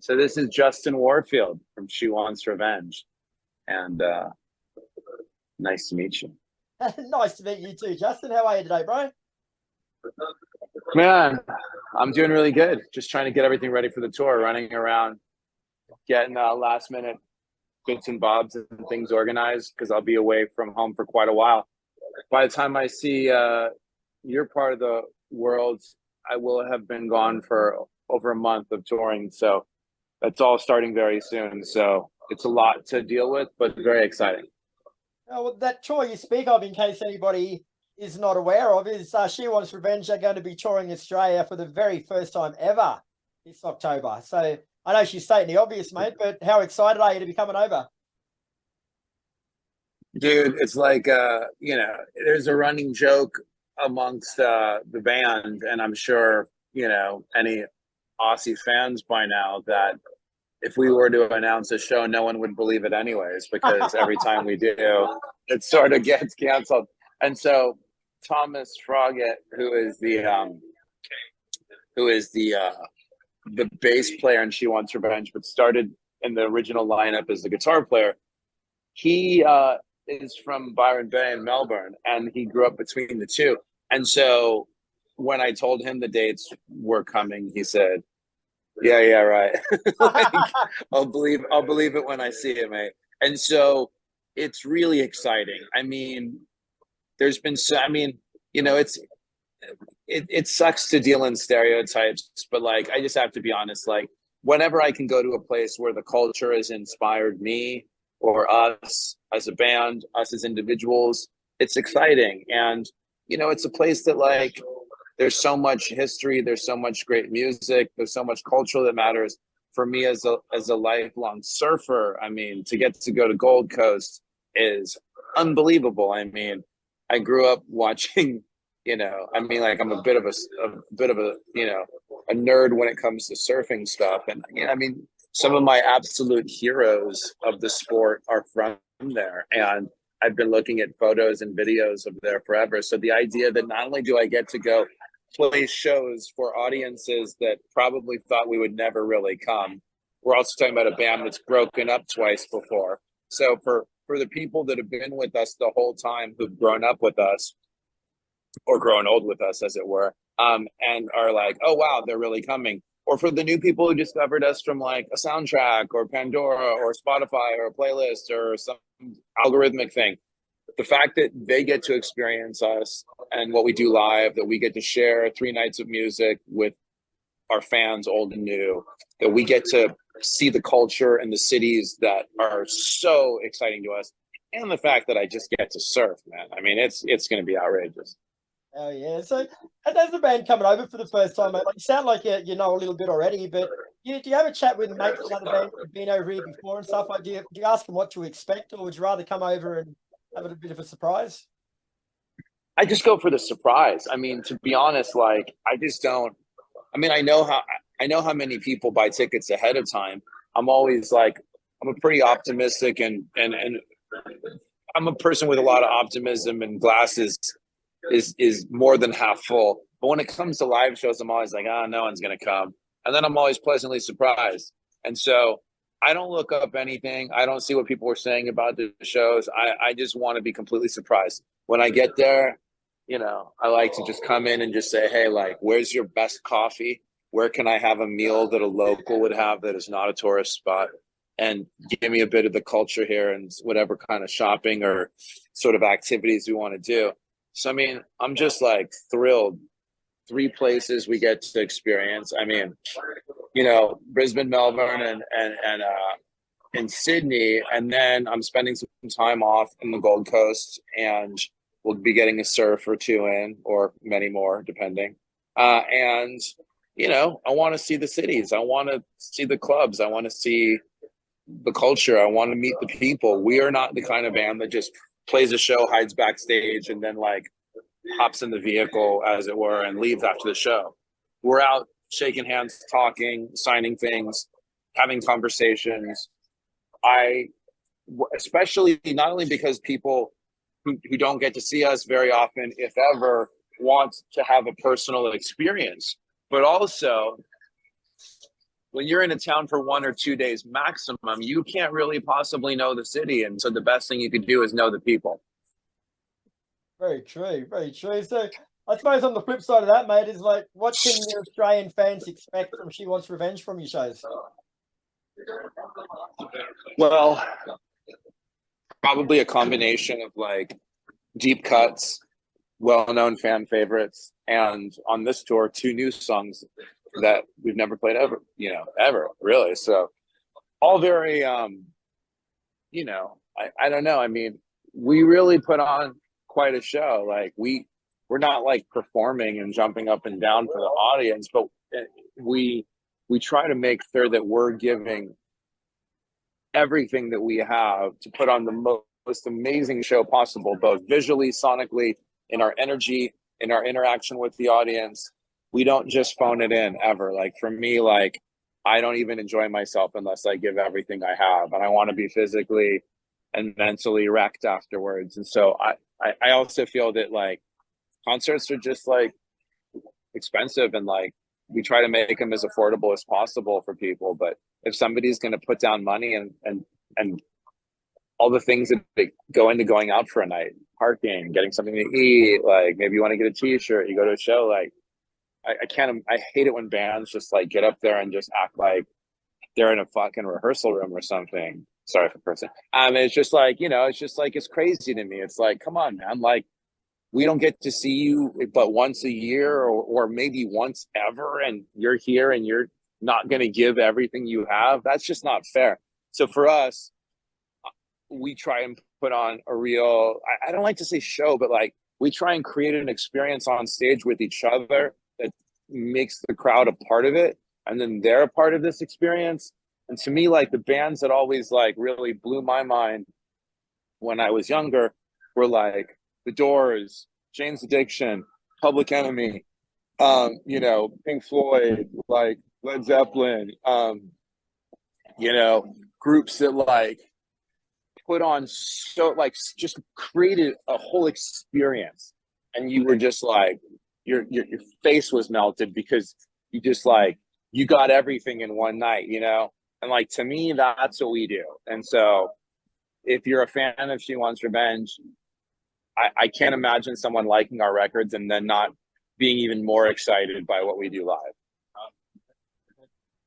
So this is Justin Warfield from She Wants Revenge. And nice to meet you. Nice to meet you too, Justin. How are you today, bro? Man, I'm doing really good. Just trying to get everything ready for the tour, running around, getting last minute bits and bobs and things organized because I'll be away from home for quite a while. By the time I see your part of the world, I will have been gone for over a month of touring. So that's all starting very soon. So it's a lot to deal with, but very exciting. Oh, well, that tour you speak of, in case anybody is not aware of, is She Wants Revenge. Are going to be touring Australia for the very first time ever this October. So I know she's stating the obvious, mate, but how excited are you to be coming over? Dude, it's like there's a running joke amongst the band, and I'm sure any Aussie fans by now that if we were to announce a show, no one would believe it anyways, because every time we do, it sort of gets canceled. And so Thomas Froggatt, who is the bass player in She Wants Revenge, but started in the original lineup as the guitar player, he is from Byron Bay in Melbourne, and he grew up between the two. And so when I told him the dates were coming, he said, yeah, right. Like, I'll believe it when I see it, mate. And so it's really exciting. I mean, there's been it sucks to deal in stereotypes, but like I just have to be honest, like whenever I can go to a place where the culture has inspired me or us as a band, us as individuals, it's exciting. And it's a place that like there's so much history, there's so much great music, there's so much culture that matters. For me as a lifelong surfer, I mean, to get to go to Gold Coast is unbelievable. I mean, I grew up watching, like I'm a bit of a nerd when it comes to surfing stuff. And I mean, some of my absolute heroes of the sport are from there. And I've been looking at photos and videos of there forever. So the idea that not only do I get to go play shows for audiences that probably thought we would never really come, we're also talking about a band that's broken up twice before. So for the people that have been with us the whole time, who've grown up with us or grown old with us, as it were, and are like, oh, wow, they're really coming. Or for the new people who discovered us from like a soundtrack or Pandora or Spotify or a playlist or some algorithmic thing, the fact that they get to experience us and what we do live, that we get to share 3 nights of music with our fans, old and new, that we get to see the culture and the cities that are so exciting to us, and the fact that I just get to surf, man. I mean, it's going to be outrageous. Oh yeah. So as the band coming over for the first time, mate, like, you sound like you know a little bit already, but do you have a chat with mates from other bands who've been over here before and stuff? Like, do you ask them what to expect, or would you rather come over and have a bit of a surprise? I just go for the surprise. I mean, to be honest, like I just don't. I mean, I know how many people buy tickets ahead of time. I'm always like, I'm a pretty optimistic and I'm a person with a lot of optimism, and glasses is more than half full. But when it comes to live shows, I'm always like, no one's gonna come, and then I'm always pleasantly surprised. And so I don't look up anything. I don't see what people are saying about the shows. I just want to be completely surprised when I get there. I like to just come in and just say, hey, like, where's your best coffee? Where can I have a meal that a local would have that is not a tourist spot? And give me a bit of the culture here and whatever kind of shopping or sort of activities we want to do. So, I mean, I'm just like thrilled. 3 places we get to experience. I mean, Brisbane, Melbourne, and Sydney. And then I'm spending some time off in the Gold Coast, and we'll be getting a surf or 2 in, or many more, depending. And I want to see the cities. I want to see the clubs. I want to see the culture. I want to meet the people. We are not the kind of band that just plays a show, hides backstage, and then like hops in the vehicle, as it were, and leaves after the show. We're out shaking hands, talking, signing things, having conversations. Especially not only because people who don't get to see us very often, if ever, want to have a personal experience, but also when you're in a town for 1 or 2 days maximum, you can't really possibly know the city. And so the best thing you could do is know the people. Very true, very true. So I suppose on the flip side of that, mate, is like, what can your Australian fans expect from She Wants Revenge from your shows? Well, probably a combination of like deep cuts, well-known fan favorites, and on this tour, 2 new songs that we've never played ever, ever really. So all very, I don't know. I mean, we really put on quite a show. Like we're not like performing and jumping up and down for the audience, but we try to make sure that we're giving everything that we have to put on the most amazing show possible, both visually, sonically, in our energy, in our interaction with the audience. We don't just phone it in ever. Like for me, like I don't even enjoy myself unless I give everything I have, and I want to be physically and mentally wrecked afterwards. And so I also feel that like concerts are just like expensive, and like we try to make them as affordable as possible for people. But if somebody's going to put down money and all the things that go into going out for a night, parking, getting something to eat, like maybe you want to get a t-shirt, you go to a show, like I hate it when bands just like get up there and just act like they're in a fucking rehearsal room or something. Sorry for person. It's just like, it's crazy to me. It's like, come on, man. Like we don't get to see you but once a year or maybe once ever, and you're here and you're not going to give everything you have. That's just not fair. So for us, we try and put on a real, I don't like to say show, but like we try and create an experience on stage with each other that makes the crowd a part of it, and then they're a part of this experience. And to me, like the bands that always like really blew my mind when I was younger were like The Doors, Jane's Addiction, Public Enemy, Pink Floyd, like Led Zeppelin, groups that like put on so like just created a whole experience, and you were just like your face was melted because you just like you got everything in one night, and like to me that's what we do. And so if you're a fan of She Wants Revenge, I can't imagine someone liking our records and then not being even more excited by what we do live.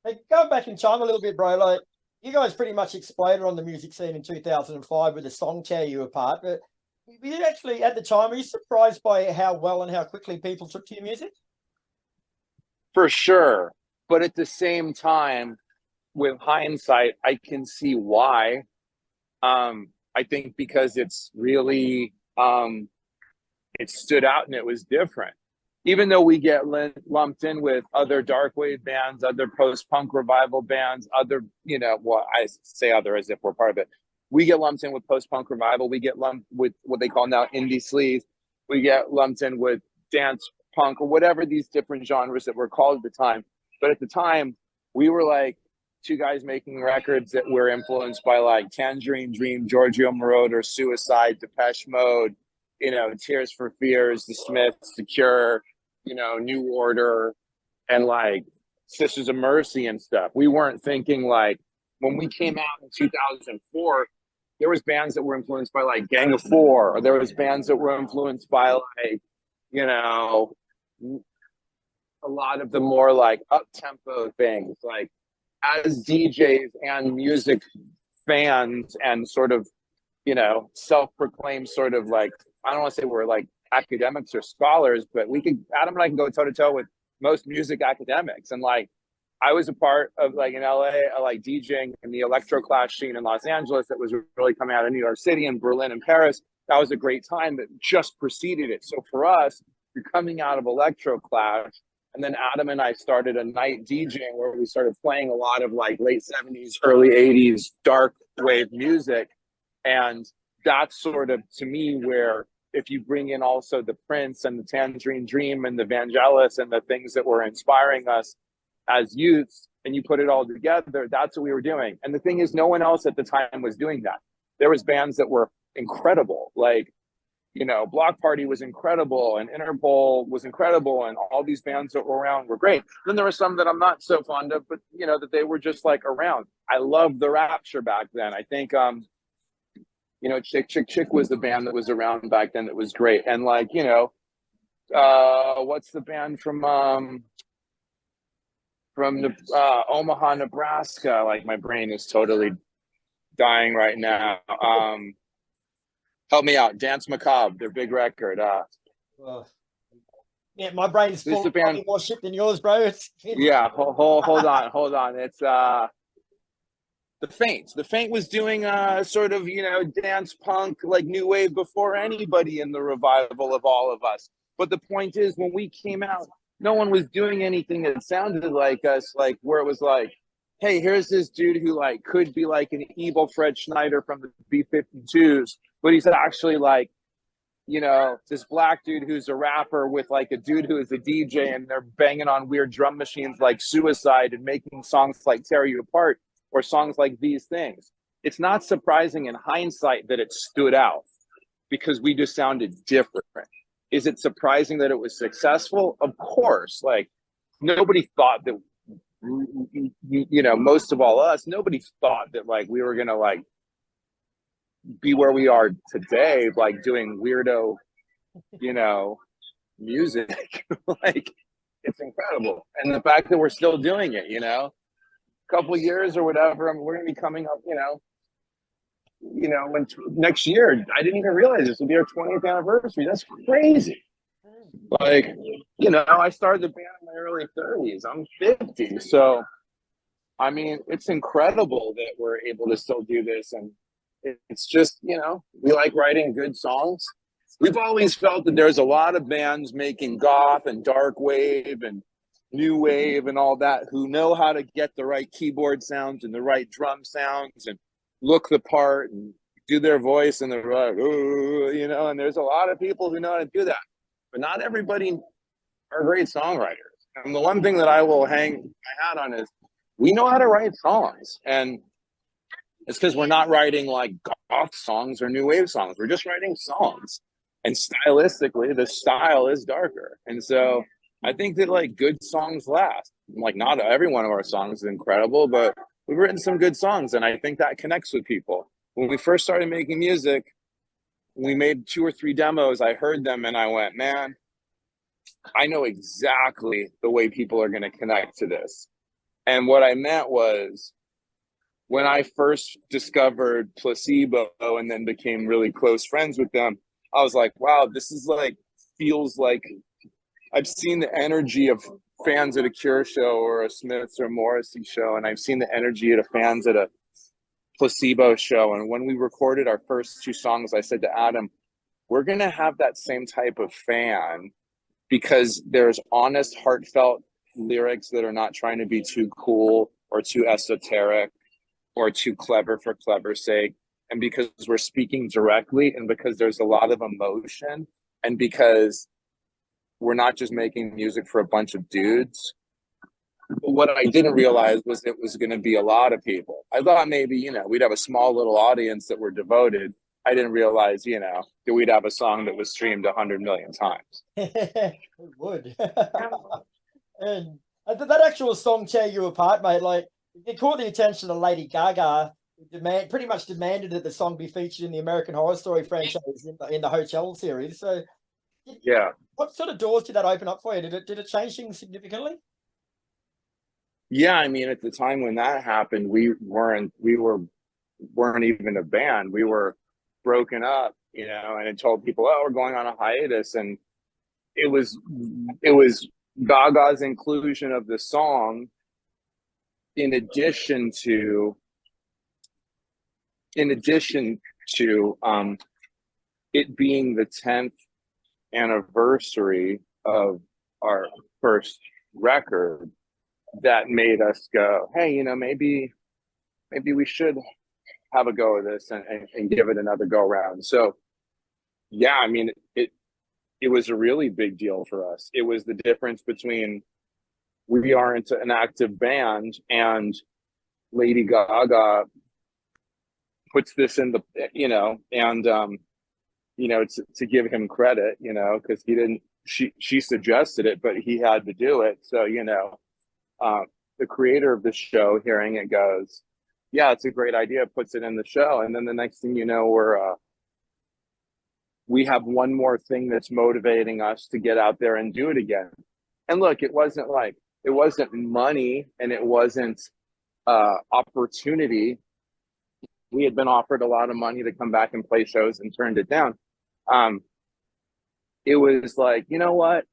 Hey, going back in time a little bit, bro, like you guys pretty much exploded on the music scene in 2005 with the song Tear You Apart. But you actually, at the time, were you surprised by how well and how quickly people took to your music? For sure. But at the same time, with hindsight, I can see why. I think because it's really, it stood out and it was different. Even though we get lumped in with other darkwave bands, other post-punk revival bands, other, I say other as if we're part of it. We get lumped in with post-punk revival. We get lumped with what they call now indie sleaze. We get lumped in with dance punk or whatever these different genres that were called at the time. But at the time, we were like 2 guys making records that were influenced by like Tangerine Dream, Giorgio Moroder, Suicide, Depeche Mode, Tears for Fears, The Smiths, The Cure, New Order, and like Sisters of Mercy and stuff. We weren't thinking like when we came out in 2004, there was bands that were influenced by like Gang of Four, or there was bands that were influenced by like, a lot of the more like up-tempo things. Like as DJs and music fans and sort of, self-proclaimed sort of like, I don't want to say we're like academics or scholars, but Adam and I can go toe to toe with most music academics. And like, I was a part of like in LA, like DJing in the electro clash scene in Los Angeles that was really coming out of New York City and Berlin and Paris. That was a great time that just preceded it. So for us, you're coming out of electro clash. And then Adam and I started a night DJing where we started playing a lot of like late 70s, early 80s dark wave music. And that's sort of, to me, where if you bring in also the Prince and the Tangerine Dream and the Vangelis and the things that were inspiring us as youths, and you put it all together, that's what we were doing. And the thing is, no one else at the time was doing that. There was bands that were incredible, like, Block Party was incredible, and Interpol was incredible, and all these bands that were around were great. Then there were some that I'm not so fond of, but that they were just like around. I loved the Rapture back then. I think Chick Chick Chick was the band that was around back then that was great. And like, what's the band from Omaha, Nebraska? Like, my brain is totally dying right now. Help me out. Dance Macabre, their big record. Yeah, my brain's full of more shit than yours, bro. Yeah, hold on. It's The Faint. The Faint was doing sort of, dance punk, like new wave before anybody in the revival of All of Us. But the point is, when we came out, no one was doing anything that sounded like us, like where it was like, hey, here's this dude who like could be like an evil Fred Schneider from the B-52s, but he's actually like, this black dude who's a rapper with like a dude who is a DJ, and they're banging on weird drum machines like Suicide and making songs like Tear You Apart or songs like These Things. It's not surprising in hindsight that it stood out because we just sounded different. Is it surprising that it was successful? Of course. Like, nobody thought that, most of all us, nobody thought that like we were going to like be where we are today, like doing weirdo, music. Like, it's incredible. And the fact that we're still doing it, a couple years or whatever, we're going to be coming up, when next year, I didn't even realize this would be our 20th anniversary. That's crazy. Like, I started the band in my early 30s. I'm 50. So, I mean, it's incredible that we're able to still do this. And it's just, we like writing good songs. We've always felt that there's a lot of bands making goth and dark wave and new wave and all that who know how to get the right keyboard sounds and the right drum sounds and look the part and do their voice and they're like, ooh, and there's a lot of people who know how to do that. But not everybody are great songwriters. And the one thing that I will hang my hat on is we know how to write songs. And it's because we're not writing like goth songs or new wave songs. We're just writing songs. And stylistically, the style is darker. And so I think that like good songs last. Like, not every one of our songs is incredible, but we've written some good songs. And I think that connects with people. When we first started making music, we made 2 or 3 demos. I heard them and I went, man, I know exactly the way people are going to connect to this. And what I meant was, when I first discovered Placebo and then became really close friends with them, I was like, wow, this is like, feels like I've seen the energy of fans at a Cure show or a Smiths or Morrissey show, and I've seen the energy of fans at a Placebo show. And when we recorded our first 2 songs, I said to Adam, we're going to have that same type of fan because there's honest, heartfelt lyrics that are not trying to be too cool or too esoteric or too clever for clever's sake. And because we're speaking directly, and because there's a lot of emotion, and because we're not just making music for a bunch of dudes. But what I didn't realize was it was going to be a lot of people. I thought maybe, we'd have a small little audience that were devoted. I didn't realize, that we'd have a song that was streamed 100 million times. It would. And that actual song, Tear You Apart, mate, like, it caught the attention of Lady Gaga, who pretty much demanded that the song be featured in the American Horror Story franchise in the Hotel series. So, yeah, what sort of doors did that open up for you? Did it change things significantly? Yeah, I mean, at the time when that happened, we weren't even a band. We were broken up, and it told people, oh, we're going on a hiatus, and it was Gaga's inclusion of the song in addition to it being the 10th anniversary of our first record that made us go, hey, maybe we should have a go of this and give it another go around. So yeah, I mean, it was a really big deal for us. It was the difference between we aren't an active band and Lady Gaga puts this in the, and you know, to give him credit, you know, because he didn't. She suggested it, but he had to do it. So you know, the creator of the show, hearing it, goes, "Yeah, it's a great idea." Puts it in the show, and then the next thing you know, we have one more thing that's motivating us to get out there and do it again. And look, it wasn't money, and it wasn't opportunity. We had been offered a lot of money to come back and play shows and turned it down. It was like, you know what?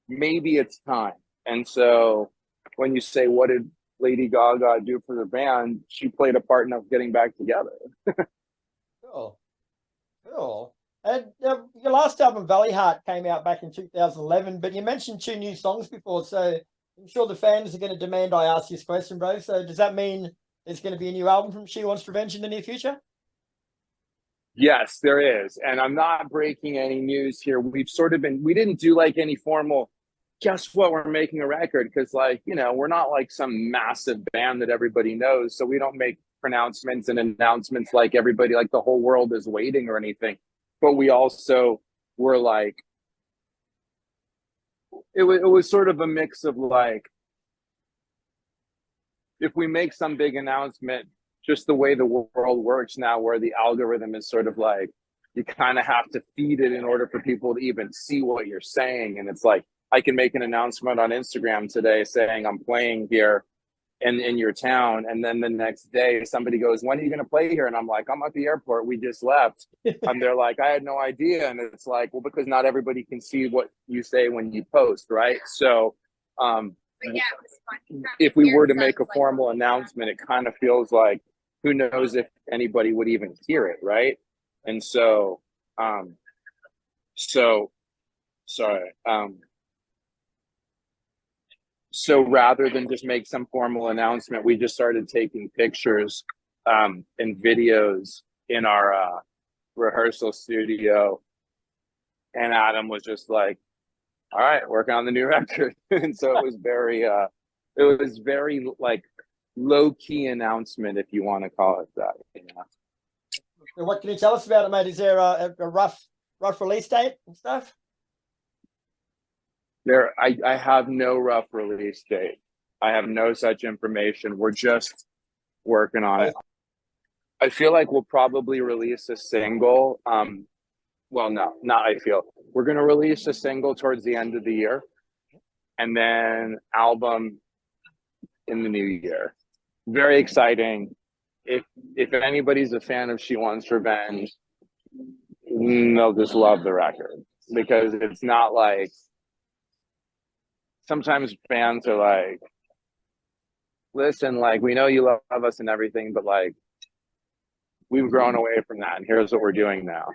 Maybe it's time. And so when you say, what did Lady Gaga do for the band? She played a part in us getting back together. Cool. Cool. And your last album, Valleyheart, came out back in 2011, but you mentioned 2 new songs before, so I'm sure the fans are going to demand I ask this question, bro. So does that mean there's going to be a new album from She Wants Revenge in the near future? Yes, there is. And I'm not breaking any news here. We didn't do like any formal, guess what, we're making a record, because like, you know, we're not like some massive band that everybody knows. So we don't make pronouncements and announcements like everybody, like the whole world is waiting or anything. But we also were like, it was sort of a mix of like, if we make some big announcement, just the way the world works now, where the algorithm is sort of like, you kind of have to feed it in order for people to even see what you're saying. And it's like, I can make an announcement on Instagram today saying I'm playing here in your town, and then the next day somebody goes, when are you going to play here? And I'm like, I'm at the airport, we just left. And they're like, I had no idea. And it's like, well, because not everybody can see what you say when you post, right? So yeah, if we were to make a formal announcement, it kind of feels like, who knows if anybody would even hear it, right? And so so rather than just make some formal announcement, we just started taking pictures and videos in our rehearsal studio. And Adam was just like, all right, working on the new record. And so it was very like low-key announcement, if you want to call it that. You know? What can you tell us about it, mate? Is there a rough release date and stuff? I have no rough release date. I have no such information. We're just working on it. I feel like we'll probably release a single. Well, no, not I feel. We're going to release a single towards the end of the year, and then album in the new year. Very exciting. If anybody's a fan of She Wants Revenge, they'll just love the record, because it's not like, sometimes fans are like, listen, like, we know you love us and everything, but like, we've grown away from that, and here's what we're doing now.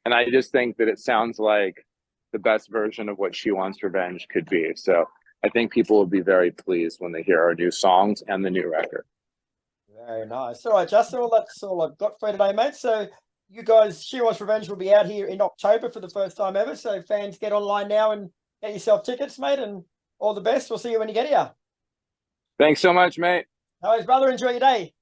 And I just think that it sounds like the best version of what She Wants Revenge could be. So I think people will be very pleased when they hear our new songs and the new record. Very nice. All right, Justin, well, that's all I've got for today, mate. So you guys, She Wants Revenge will be out here in October for the first time ever. So fans, get online now and get yourself tickets, mate, and all the best. We'll see you when you get here. Thanks so much, mate. No worries, brother. Enjoy your day.